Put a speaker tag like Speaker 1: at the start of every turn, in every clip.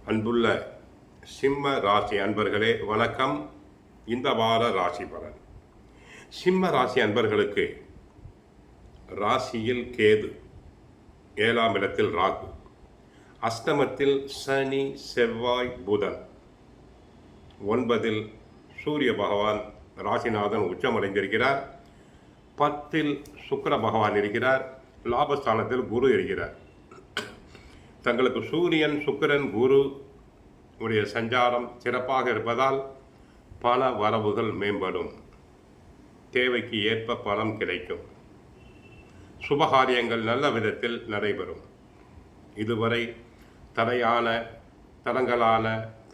Speaker 1: அன்புள்ள சிம்ம ராசி அன்பர்களே வணக்கம். இந்த வார ராசி பலன். சிம்ம ராசி அன்பர்களுக்கு ராசியில் கேது, 7ஆம் இடத்தில் ராகு, அஷ்டமத்தில் சனி, செவ்வாய், புதன், 9இல் சூரிய பகவான் ராசிநாதன் உச்சமடைந்திருக்கிறார். 10இல் சுக்கிர பகவான் இருக்கிறார். லாபஸ்தானத்தில் குரு இருக்கிறார். தங்களுக்கு சூரியன், சுக்கிரன், குரு உடைய சஞ்சாரம் சிறப்பாக இருப்பதால் பண வரவுகள் மேம்படும். தேவைக்கு ஏற்ப பணம் கிடைக்கும். சுபகாரியங்கள் நல்ல விதத்தில் நடைபெறும். இதுவரை தடங்கலான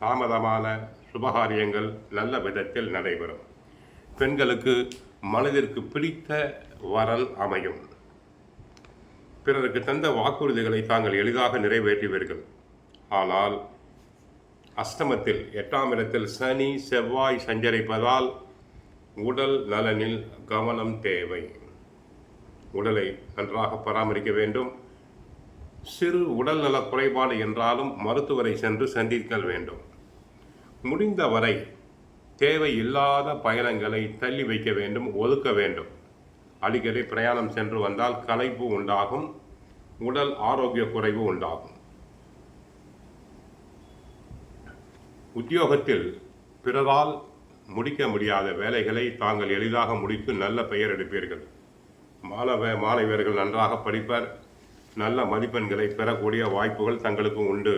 Speaker 1: தாமதமான சுபகாரியங்கள் நல்ல விதத்தில் நடைபெறும். பெண்களுக்கு மனதிற்கு பிடித்த வரன் அமையும். பிறருக்கு தந்த வாக்குறுதிகளை தாங்கள் எளிதாக நிறைவேற்றுவீர்கள். ஆனால் அஷ்டமத்தில் 8ஆம் இடத்தில் சனி, செவ்வாய் சஞ்சரிப்பதால் உடல் நலனில் கவனம் தேவை. உடலை நன்றாக பராமரிக்க வேண்டும். சிறு உடல் நல குறைபாடு என்றாலும் மருத்துவரை சென்று சந்திக்க வேண்டும். முடிந்தவரை தேவையில்லாத பயணங்களை தள்ளி வைக்க வேண்டும், ஒதுக்க வேண்டும். அடிக்கடி பிரயாணம் சென்று வந்தால் களைப்பு உண்டாகும், உடல் ஆரோக்கிய குறைவு உண்டாகும். உத்தியோகத்தில் பிறரால் முடிக்க முடியாத வேலைகளை தாங்கள் எளிதாக முடித்து நல்ல பெயர் எடுப்பீர்கள். மாணவர்கள் நன்றாக படிப்பர். நல்ல மதிப்பெண்களை பெறக்கூடிய வாய்ப்புகள் தங்களுக்கு உண்டு.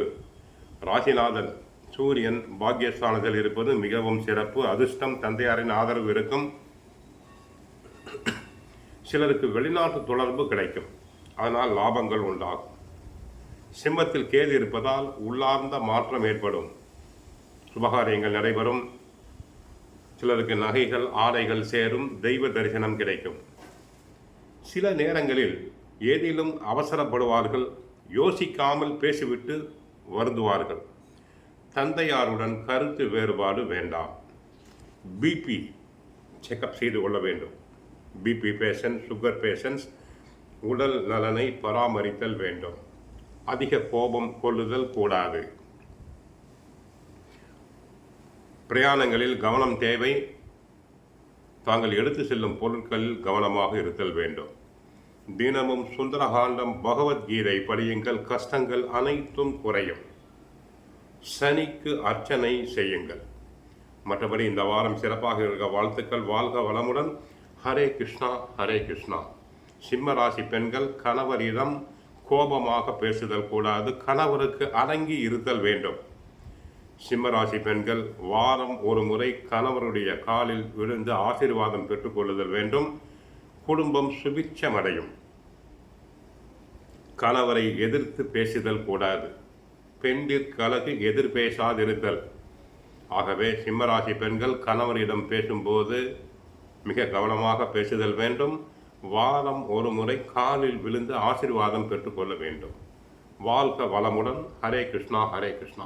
Speaker 1: ராசிநாதன் சூரியன் பாக்கியஸ்தானத்தில் இருப்பது மிகவும் சிறப்பு. அதிர்ஷ்டம், தந்தையாரின் ஆதரவு இருக்கும். சிலருக்கு வெளிநாட்டு தொடர்பு கிடைக்கும். அதனால் லாபங்கள் உண்டாகும். சிம்மத்தில் கேது இருப்பதால் உள்ளார்ந்த மாற்றம் ஏற்படும். சுபகாரியங்கள் நடைபெறும். சிலருக்கு நகைகள், ஆடைகள் சேரும். தெய்வ தரிசனம் கிடைக்கும். சில நேரங்களில் ஏதிலும் அவசரப்படுவார்கள். யோசிக்காமல் பேசிவிட்டு வருந்துவார்கள். தந்தையாருடன் கருத்து வேறுபாடு வேண்டாம். பிபி செக்கப் செய்து கொள்ள வேண்டும். பிபி பேஷண்ட், சுகர் பேஷண்ட்ஸ் உடல் நலனை பராமரித்தல் வேண்டும். அதிக கோபம் கொள்ளுதல் கூடாது. பிரயாணங்களில் கவனம் தேவை. தாங்கள் எடுத்து செல்லும் பொருட்களில் கவனமாக இருத்தல் வேண்டும். தினமும் சுந்தரகாண்டம், பகவத்கீதை படியுங்கள். கஷ்டங்கள் அனைத்தும் குறையும். சனிக்கு அர்ச்சனை செய்யுங்கள். மற்றபடி இந்த வாரம் சிறப்பாக இருக்க வாழ்த்துக்கள். வாழ்க வளமுடன். ஹரே கிருஷ்ணா, ஹரே கிருஷ்ணா. சிம்ம ராசி பெண்கள் கணவரிடம் கோபமாக பேசுதல் கூடாது. கணவருக்கு அடங்கி இருத்தல் வேண்டும். சிம்ம ராசி பெண்கள் வாரம் ஒரு முறை கணவருடைய காலில் விழுந்து ஆசீர்வாதம் பெற்றுக்கொள்ளுதல் வேண்டும். குடும்பம் சுபிட்சமடையும். கணவரை எதிர்த்து பேசுதல் கூடாது. பெண்டிற்கழகு எதிர் பேசாதிருத்தல். ஆகவே சிம்மராசி பெண்கள் கணவரிடம் பேசும்போது மிக கவனமாக பேசுதல் வேண்டும். வாரம் ஒரு முறை காலில் விழுந்து ஆசீர்வாதம் பெற்றுக்கொள்ள வேண்டும். வாழ்க வளமுடன். ஹரே கிருஷ்ணா, ஹரே கிருஷ்ணா.